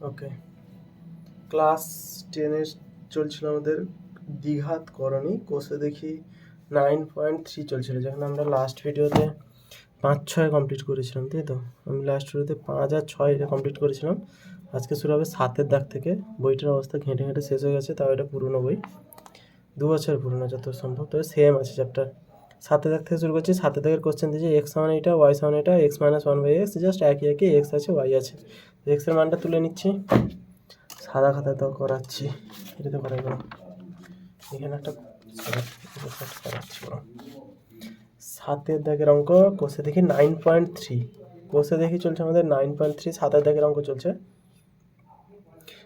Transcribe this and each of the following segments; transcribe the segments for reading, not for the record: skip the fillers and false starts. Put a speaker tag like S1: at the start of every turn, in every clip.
S1: ওকে, class 10-এর চলছিল আমাদের দ্বিঘাত করণী। কোষে দেখি 9.3 চলছিল, যখন আমরা লাস্ট ভিডিওতে 5-6 কমপ্লিট করেছিলাম, তাই তো? আমি লাস্ট ভিডিওতে 5 আর 6 এটা কমপ্লিট করেছিলাম। আজকে শুরু হবে 7-এর দাগ থেকে। বইটার অবস্থা ঘেঁটে ঘেঁটে শেষ হয়ে গেছে, তাও এটা পুরনো বই, 2 বছর পুরনো যত সম্ভব, তবে সেম আছে চ্যাপ্টার। 7-এর দাগ থেকে শুরু করছি। 7-এর দাগের কোশ্চেন দিয়েছে এক্স সমান এটা, ওয়াই সমান এটা, এক্স মাইনাস 1/x, জাস্ট একই একই এক্স আছে ওয়াই আছে। এক্সের মানটা তুলে নিচ্ছি, সাদা খাতা তো করাচ্ছি, এটা তো করাই না, এখানে একটা করাচ্ছি। 7-এর দাগের অঙ্ক কোষে দেখি 9.3, কোষে দেখি চলছে আমাদের 9.3, 7-এর দাগের অঙ্ক চলছে।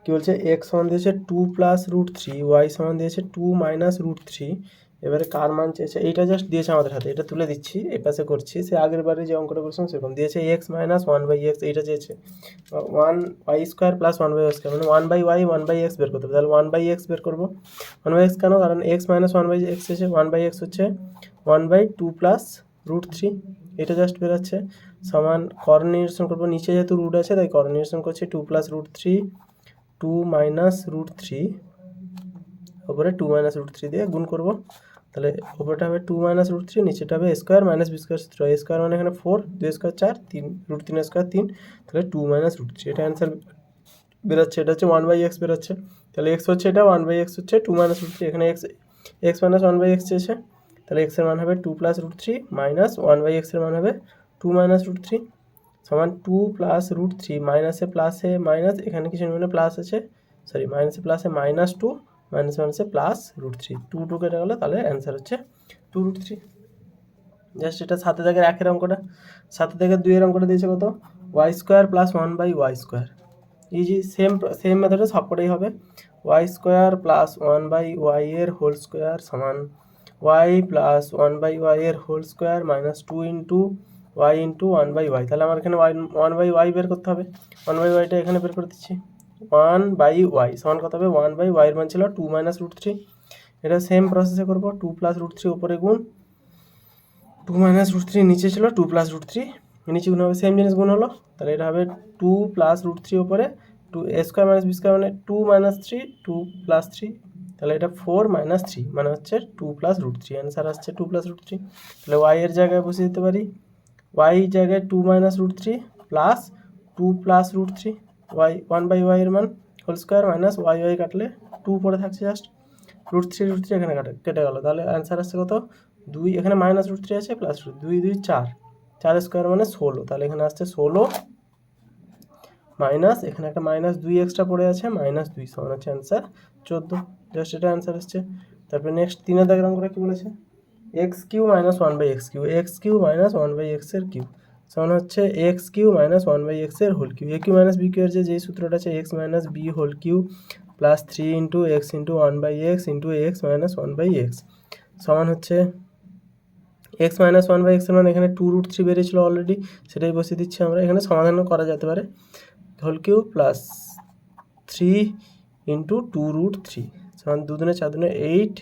S1: কি বলছে? এক্স সমান দিয়েছে 2 প্লাস রুট 3, ওয়াই সমান দিয়েছে 2 মাইনাস রুট 3। এবারে কার মান চেয়েছে, এইটা জাস্ট দিয়েছে আমাদের হাতে, এটা তুলে দিচ্ছি, এই পাশে করছি। সে আগের বারে যে অঙ্কটা করছিলাম সেরকম দিয়েছে, এক্স মাইনাস 1/x, এইটা চেয়েছে 1 Y square plus 1/y square, মানে 1/y 1/x বের করতে হবে। তাহলে 1/x বের করবো। 1/x কেন? কারণ এক্স মাইনাস 1/x এসে 1/x হচ্ছে 1/2 প্লাস রুট 3, এটা জাস্ট বেরোচ্ছে। সমান কর নিরসন করবো, নিচে যেহেতু রুট আছে তাই কর নিরসন করছি, 2 প্লাস রুট 3, 2 মাইনাস রুট 3, ওপরে 2 মাইনাস রুট 3 দিয়ে গুণ করবো। তাহলে ওপরটা হবে 2 মাইনাস রুট 3, নিচেটা হবে স্কোয়ার মাইনাস বি স্কোয়ার সূত্র, এ স্কোয়ার মানে এখানে 4, 2 স্কোয়ার 4, 3 রুট 3 স্কোয়ার 3, তাহলে 2 মাইনাস রুট 3, এটা অ্যান্সার বেরোচ্ছে। এটা হচ্ছে 1/x বেরোচ্ছে, তাহলে এক্স হচ্ছে এটা, 1/x হচ্ছে 2 মাইনাস রুট 3, এখানে এক্স মাইনাস 1/x চেয়েছে, তাহলে এক্সের মান হবে 2 প্লাস রুট 3 মাইনাস 1/x এর মান হবে 2 মাইনাস রুট 3 সমান 2 প্লাস রুট 3, মাইনাসে প্লাসে মাইনাস, এখানে কিছু মানে প্লাস আছে, সরি মাইনাসে প্লাসে মাইনাস 2, মাইনাস মাইনাসে প্লাস রুট 3, 2 কেটে গেলো, তাহলে অ্যান্সার হচ্ছে 2 রুট 3। জাস্ট এটা 7-এর দাগের 1-এর অঙ্কটা। 7-এর দাগের 2-এর অঙ্কটা দিয়েছে কত? Y square plus 1/y square. Easy, same মেথডে সবকটাই হবে। ওয়াই স্কোয়ার প্লাস 1/y এর হোল স্কোয়ার সমান ওয়াই প্লাস 1/y এর whole square minus 2 into y into 1/y। তাহলে আমার এখানে 1/y বের করতে হবে, 1/yটা এখানে বের করে দিচ্ছি। 1/y সমান কত হবে? 1/y এর মান ছিল 2 মাইনাস রুট 3, এটা সেম প্রসেসে করবো। 2 প্লাস রুট 3 উপরে গুণ, 2 মাইনাস রুট 3 নিচে ছিল, 2 প্লাস রুট 3 নিচে গুণ হবে, সেম জিনিস গুণ হলো, তাহলে এটা হবে 2 প্লাস রুট 3 উপরে 2 এ স্কোয়ার মাইনাস বি স্কোয়ার, মানে 2 মাইনাস 3, 2 প্লাস 3, তাহলে এটা 4 মাইনাস 3 মানে হচ্ছে 2 প্লাস রুট 3, অ্যান্সার আসছে 2 প্লাস রুট 3। তাহলে ওয়াই এর জায়গায় বসিয়ে দিতে পারি, ওয়াই জায়গায় 2 minus root 3 plus 2 plus root 3, y 1/y এর মান হোল স্কোয়ার মাইনাস ওয়াই কাটলে 2 পরে থাকছে, জাস্ট রুট 3 এখানে কেটে গেলো, তাহলে অ্যান্সার আসছে কত? 2, এখানে মাইনাস রুট 3 আছে প্লাস রুট 2, 2 4, 4 স্কোয়ার মানে 16, তাহলে এখানে আসছে 16 মাইনাস, এখানে একটা মাইনাস 2 এক্সট্রা পড়ে আছে, মাইনাস 2 সমান হচ্ছে অ্যান্সার 14, জাস্ট এটা অ্যান্সার আসছে। তারপরে নেক্সট 3-এর দাগের অঙ্কটা কী বলেছে? X cube minus 1/x cube, x cube minus 1/x এর কিউ সমান হচ্ছে এক্স কিউ মাইনাস 1/x এর whole cube. A cube minus b cube এর যেই সূত্রটা আছে x minus b whole cube plus 3 into x into 1/x into x minus 1/x সমান হচ্ছে এক্স মাইনাস 1/x এর মানে এখানে 2 রুট 3 বেরিয়েছিল অলরেডি, সেটাই বসিয়ে দিচ্ছি আমরা। এখানে সমাধানও করা যেতে পারে, whole cube plus 3 into 2 root 3 সমান 2 দুনে 4 দুনে 8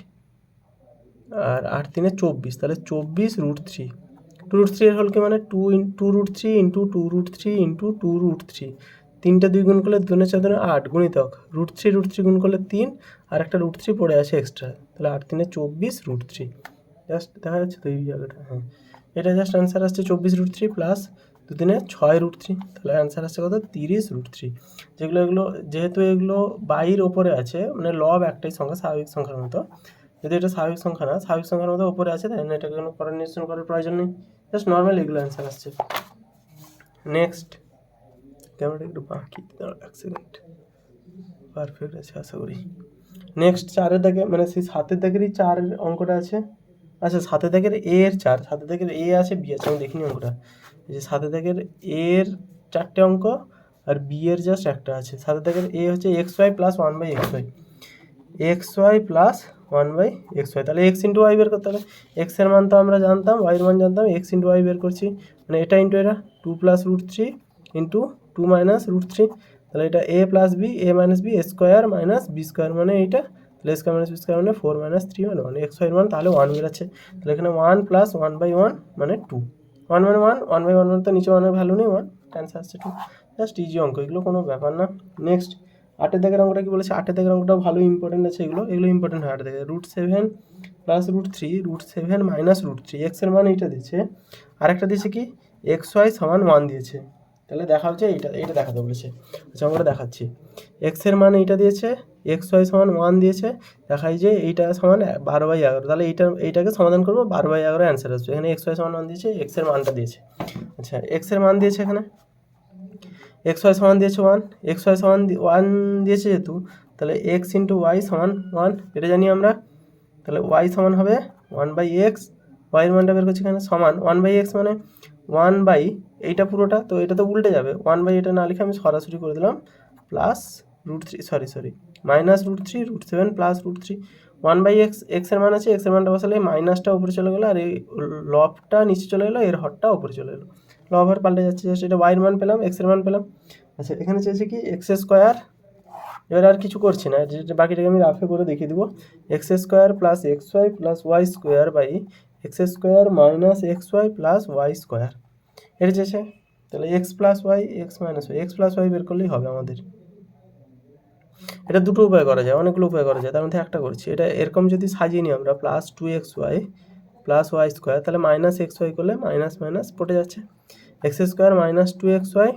S1: আর 8 3 24, তাহলে 24 রুট 3, 2 রুট 3 এর হোল কিউ মানে 2 root 3 into 2 root 3 into 2 root 3, 3টা 2 গুণ করলে 2 4 দুনে 8 গুণিতক রুট 3 গুণ করলে 3 আর একটা রুট 3 পড়ে আছে এক্সট্রা, তাহলে 8 3 24 রুট 3, জাস্ট দেখা যাচ্ছে তো এই জায়গাটা, হ্যাঁ এটা জাস্ট অ্যান্সার আসছে 24 রুট 3 প্লাস 2 3 6 রুট 3, তাহলে অ্যান্সার আসছে কত? 30 রুট 3। এগুলো যেহেতু এগুলো বাইর ওপরে আছে, মানে লব একটাই সংখ্যা, স্বাভাবিক সংখ্যার মতো, যদি এটা স্বাভাবিক সংখ্যা না, স্বাভাবিক সংখ্যার মতো ওপরে আছে, তাই না, এটাকে কোনো করার নিরসন করার প্রয়োজন নেই, জাস্ট নর্মাল এগুলো অ্যান্সার আসছে। নেক্সট ক্যামেরাটা একটু বাকি, দাঁড়াও 1 সেকেন্ড, পারফেক্ট আছে আশা করি। নেক্সট 4-এর দাগে, মানে সেই 7-এর দাগেরই 4 অঙ্কটা আছে। আচ্ছা, 7-এর দাগের এ এর 4, 7-এর দাগের এ আছে বি আছে, আমি দেখিনি অঙ্কটা। এই যে 7-এর দাগের এর 4টে অঙ্ক আর বি এর জাস্ট একটা আছে। 7-এর দাগের এ হচ্ছে x y plus 1/xy, x y plus 1/xy, তাহলে এক্স ইন্টু ওয়াই বের করতে হবে। এক্স এর মান তো আমরা জানতাম, ওয়াইয়ের মান জানতাম, এক্স ইন্টু ওয়াই বের করছি, মানে এটা ইন্টু এটা 2 plus root 3 into 2 minus root 3, তাহলে এটা A plus B, A minus B square minus B square মানে এইটা, তাহলে স্কোয়ার মাইনাস বি স্কোয়ার মানে 4 মাইনাস 3 মানে 1, এক্স ওয়াইয়ের মান তাহলে 1 বেরোচ্ছে, তাহলে এখানে 1 প্লাস 1/1 মানে 2, 1 মানে 1, 1/1 মানে তো নিচে 1 এর ভ্যালু নেই 1, অ্যান্সার আসছে 2। জাস্ট ইজি অঙ্ক, এগুলো কোনো ব্যাপার না। নেক্সট 8 দাগের অঙ্কটা কি বলেছে? 8 দাগের অঙ্কটাও ভালো ইম্পর্টেন্ট আছে, এগুলো ইম্পর্টেন্ট হয়। 8 দাগের √7 প্লাস √3 √7 মাইনাস √3 এক্স এর মান এইটা দিয়েছে, আর একটা দিয়েছে কি XY সমান 1 দিয়েছে। তাহলে দেখা হচ্ছে এইটা দেখাতে বলেছে। আচ্ছা আমরা দেখাচ্ছি, এক্স এর মান এইটা দিয়েছে, XY সমান 1 দিয়েছে, দেখাই যে এইটা সমান 12/11, তাহলে এইটাকে সমাধান করবো, 12/11 অ্যান্সার আসবে। এখানে XY সমান 1 দিয়েছে, এক্স এর মানটা দিয়েছে। আচ্ছা এক্স এর মান দিয়েছে, এখানে XY সমান দিয়েছে 1, XY সমান 1 দিয়েছে যেহেতু, তাহলে x ইন্টু ওয়াই সমান 1, এটা জানি আমরা। তাহলে y সমান হবে 1/x, y এর মানটা বের করছি এখানে, সমান 1/x মানে 1 এইটা পুরোটা, তো এটা তো উল্টে যাবে, 1 এটা না লিখে আমি সরাসরি করে দিলাম plus √3 sorry minus √3 √7 plus √3 1/x, x এর মান আছে, এক্স এর মানটা বসালে মাইনাসটা উপরে চলে গেলো, আর এই লবটা নিচে চলে গেলো, এর হরটা উপরে চলে গেলো, লব হর পাল্টে যাচ্ছে, জাস্ট এটা y এর মান পেলাম, এক্স এর মান পেলাম। আচ্ছা এখানে চেয়েছে কি x², এবার আর কিছু করছি না, যেটা বাকিটাকে আমি রাফে করে দেখিয়ে দেবো, x² plus xy plus y² by x² minus xy plus y², এটা চেয়েছে। তাহলে x plus y, x minus y, x plus y বের করলেই হবে আমাদের। এটা দুটো উপায় করা যায়, অনেকগুলো উপায় করা যায়, তার মধ্যে একটা করছি। এটা এরকম যদি সাজিয়ে নিই আমরা, প্লাস 2xy প্লাস y², তাহলে মাইনাস xy করলে মাইনাস মাইনাস পড়ে যাচ্ছে, x² minus 2xy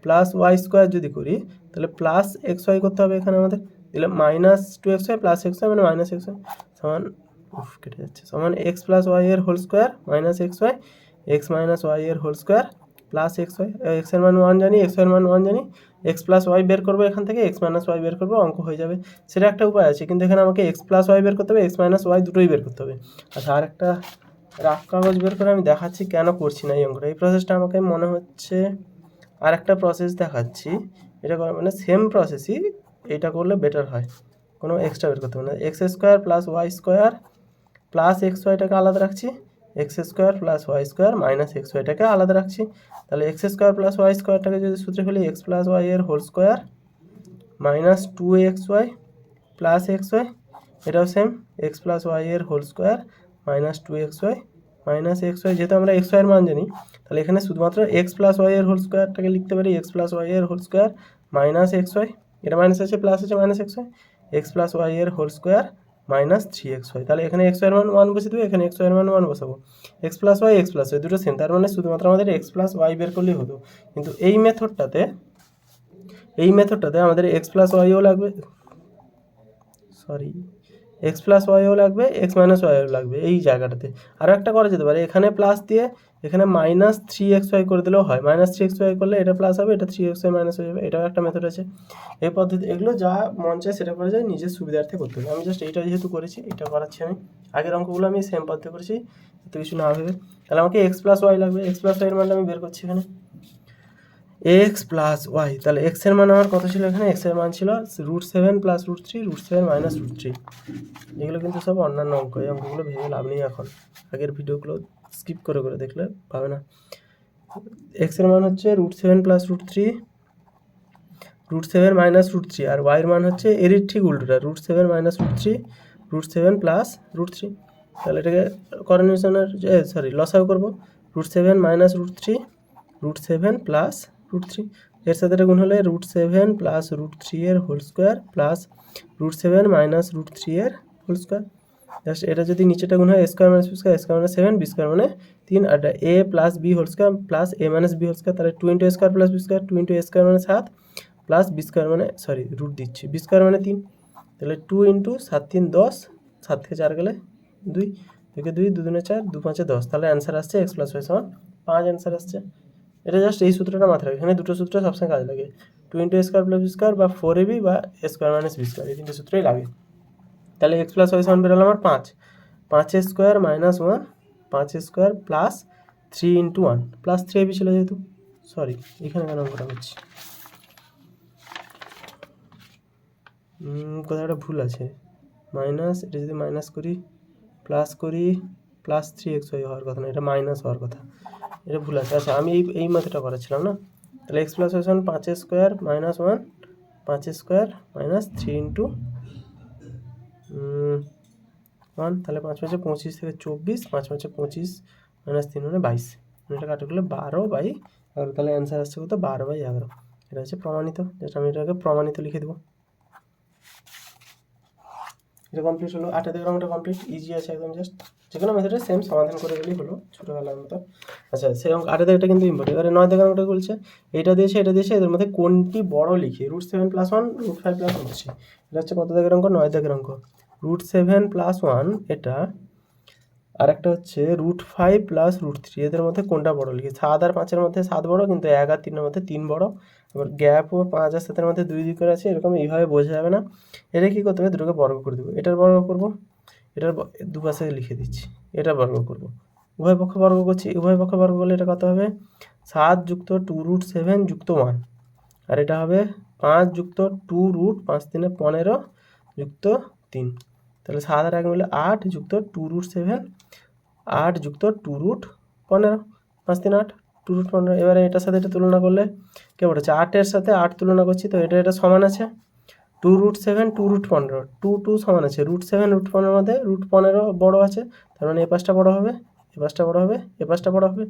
S1: plus y² যদি করি, তাহলে প্লাস xy করতে হবে এখানে আমাদের, দিলে মাইনাস 2xy প্লাস xy মানে মাইনাস xy সমান কেটে যাচ্ছে, সমান x প্লাস ওয়াই এর whole square minus xy, x minus Y এর whole square plus xy, x এর মান 1 জানি, x এর মান 1 জানি, x প্লাস ওয়াই বের করবো এখান থেকে, x মাইনাস ওয়াই বের করবো, অঙ্ক হয়ে যাবে। সেটা একটা উপায় আছে, কিন্তু এখানে আমাকে x প্লাস ওয়াই বের করতে হবে, x মাইনাস ওয়াই দুটোই বের করতে হবে। আচ্ছা আর একটা রাফ কাগজ বের করে আমি দেখাচ্ছি কেন করছি না এই অঙ্কটা। এই প্রসেসটা আমাকে মনে হচ্ছে আর একটা প্রসেস দেখাচ্ছি, এটা মানে সেম প্রসেসই, এটা করলে বেটার হয়, কোনো এক্সট্রা বের করতে হবে না। x² প্লাস y² প্লাস xyটাকে আলাদা রাখছি, x² প্লাস y² মাইনাস xyটাকে আলাদা রাখছি, তাহলে x² প্লাস y²টাকে যদি সূত্রে ফেলি, x প্লাস ওয়াই এর whole square minus 2xy plus xy, এটাও সেম, x প্লাস ওয়াই এর whole square minus 2xy minus xy, যেহেতু আমরা xy এর মান জানি, তাহলে এখানে শুধুমাত্র x প্লাস ওয়াই এর হোল স্কোয়ারটাকে লিখতে পারি, x প্লাস ওয়াই এর হোল স্কোয়ার মাইনাস xy, এটা মাইনাস আছে প্লাস আছে minus xy, x plus Y এর হোল স্কোয়ার মাইনাস 3xy, তাহলে এখানে xy এর মান 1 বসিয়ে দেবো, এখানে xy এর মান 1 বসাবো, x প্লাস ওয়াই দুটো সেম, তার মানে শুধুমাত্র আমাদের x প্লাস ওয়াই বের করলেই হতো। কিন্তু এই মেথডটাতে আমাদের x প্লাস ওয়াইও লাগবে, x প্লাস ওয়াইও লাগবে, x মাইনাস ওয়াইও লাগবে এই জায়গাটাতে। আরও একটা করা যেতে পারে, এখানে প্লাস দিয়ে এখানে মাইনাস 3xy করে দিলেও হয়, মাইনাস 3xy করলে এটা প্লাস হবে, এটা 3xy মাইনাস হয়ে যাবে, এটাও একটা মেথড আছে। এই পদ্ধতি, এগুলো যা মন চায় সেটা করা যায়, নিজের সুবিধার্থে করতে হবে। আমি জাস্ট এইটা যেহেতু করেছি, এটা করাচ্ছি আমি, আগের অঙ্কগুলো আমি সেম পদ্ধতি করেছি, এত কিছু না ভেবে। তাহলে আমাকে x প্লাস ওয়াই লাগবে, x প্লাস ওয়াই এর মানটা আমি বের করছি এখানে, x প্লাস ওয়াই, তাহলে x এর মান আমার কত ছিল এখানে, x এর মান ছিল √7 প্লাস √3 √7 মাইনাস √3, এগুলো কিন্তু সব অন্যান্য অঙ্ক, এই অঙ্কগুলো ভেবে লাভ নেই এখন, আগের ভিডিওগুলো স্কিপ করে দেখলে পাবে না। x এর মান হচ্ছে √7 প্লাস √3 √7 মাইনাস √3, আর y এর মান হচ্ছে এর ঠিক উল্টোটা, √7 মাইনাস √3 √7 প্লাস √3, তাহলে এটাকে করণীয়নের লসাগু করবো, √7 মাইনাস √3 √7 প্লাস √3, এর সাথে এটা গুণ হলে √7 প্লাস √3 এর হোল স্কোয়ার প্লাস √7 মাইনাস √3 এর হোল স্কোয়ার, জাস্ট এটা যদি নিচেটা গুণ হয় square minus B square, square মানে 7, বি স্কোয়ার মানে 3, আর a plus b whole square plus a minus b whole square, তাহলে 2 into square plus b square, 2 into square মানে 7 প্লাস বি স্কোয়ার মানে রুট দিচ্ছি, বি স্কোয়ার মানে 3, তাহলে 2 into 7 3 10, 7 থেকে 4 গেলে 2, 2 2 2 2 4 2 5 10, তাহলে অ্যান্সার আসছে x প্লাস ওয়াই সমান 5 অ্যান্সার আসছে। এটা জাস্ট এই সূত্রটা মাথায় রাখবে, এখানে দুটো সূত্র সবসময় কাজে লাগে, 2 into square plus b square বা 4ab বা স্কোয়ার মাইনাস বি স্কোয়ার, এই তিনটে সূত্রই লাগে। তাহলে x প্লাস ওয়াই সমান বেরোলো আমার 5, 5 square minus 1, 5 square plus 3 into 1 plus 3ab ছিল যেহেতু, এখানে কেন অঙ্কটা করছি, কোথাও একটা ভুল আছে, মাইনাস, এটা যদি মাইনাস করি প্লাস 3xy হওয়ার কথা না, এটা মাইনাস হওয়ার কথা, এটা ভুল আছে। আচ্ছা আমি এই মেথডটা করাচ্ছিলাম না, তাহলে x প্লাস ওয়াই সমান 5 square minus 1, 5 square minus 3 into 1, তাহলে 5 5 25 থেকে 24, 5 5 25 মাইনাস 3 মানে 22, এটা কাটে করলে 12/24, আর তাহলে অ্যান্সার আসছে কত 12/11। এটা হচ্ছে প্রমাণিত, যেটা আমি এটাকে প্রমাণিত লিখে দেবো। এটা কমপ্লিট হলো। 8 থেকে অঙ্কটা কমপ্লিট, ইজি আছে একদম, জাস্ট যে কোনো মেথডে সেম সমাধান করে গেলেই হলো ছোটোবেলার মতো। আচ্ছা সেই অঙ্ক 8 থেকে কিন্তু ইম্পর্টেন্ট। এবারে 9 থেকে অঙ্কটা বলছে এটা দিয়েছে এদের মধ্যে কোনটি বড় লিখি। √7 + 1 √5 + √3। এটা হচ্ছে কত থেকে অঙ্ক? 9 থেকে অঙ্ক। √7 + 1 এটা, আর একটা হচ্ছে √5 + √3। এদের মধ্যে কোনটা বড় লিখি। 7 আর 5-এর মধ্যে 7 বড়, কিন্তু 1 আর 3-এর মধ্যে 3 বড়। আবার গ্যাপও 5 আর 7-এর মধ্যে 2 করে আছে, এরকম এইভাবে বোঝা যাবে না। এটা কী করতে হবে, দুটোকে বর্গ করে দেবো। এটার বর্গ করবো, এটার দুপাশে লিখে দিচ্ছি, এটা বর্গ করব। উভয় পক্ষ বর্গ করছি, উভয় পক্ষ বর্গ করলে এটা কত হবে 7 + 2√7 + 1, আর এটা হবে 5 + 2√5 × 3 = 15 + 3। তাহলে 7 আর 1 মিলে 8 + 2√7, 8 + 2√15, 5 × 3 = 8, 2√15। এবারে এটার সাথে এটা তুলনা করলে কে বলেছে 8-এর সাথে 8 তুলনা করছি, তো এটা সমান আছে 2√7 2√15, 2 সমান আছে √7 √15-এর মধ্যে √15 বড় আছে, তার মানে এ পাশটা বড় হবে, এ পাশটা বড় হবে, এ পাশটা বড় হবে।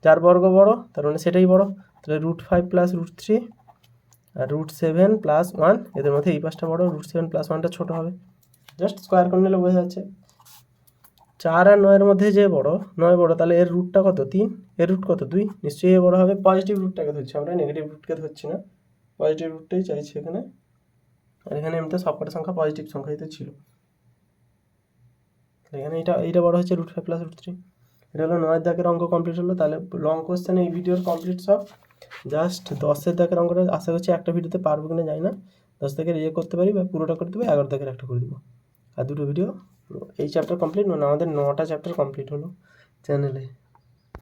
S1: যার বর্গ বড় তার মানে সেটাই বড়। তাহলে √5 + √3 আর √7 + 1, এদের মধ্যে এই পাশটা বড়, √7 + 1টা ছোটো হবে। জাস্ট স্কোয়ার করে নিলে বোঝা যাচ্ছে। 4 আর 9-এর মধ্যে যে বড়, 9 বড়, তাহলে এর রুটটা কত 3, এর রুট কত 2, নিশ্চয়ই এ বড় হবে। পজিটিভ রুটটাকে ধরছি আমরা, নেগেটিভ রুটকে ধরছি না, পজিটিভ রুটটাই চাইছি এখানে। আর এখানে এমনিতে সবকটা সংখ্যা পজিটিভ সংখ্যাই তো ছিল। এখানে এইটা বড় হচ্ছে √5 + √3। এটা হলো 9 দাগের অঙ্ক কমপ্লিট হলো। তাহলে লং কোশ্চেন এই ভিডিওর কমপ্লিট সব। জাস্ট 10 দাগের অঙ্কটা আশা করছি একটা ভিডিওতে পারবো কিনা জানি না। 10 দাগের করতে পারি বা পুরোটা করে দেবো, 11 দাগের একটা করে দেবো। আর দুটো ভিডিও এই চ্যাপ্টার কমপ্লিট, মানে আমাদের 9টা চ্যাপ্টার কমপ্লিট হলো চ্যানেলে।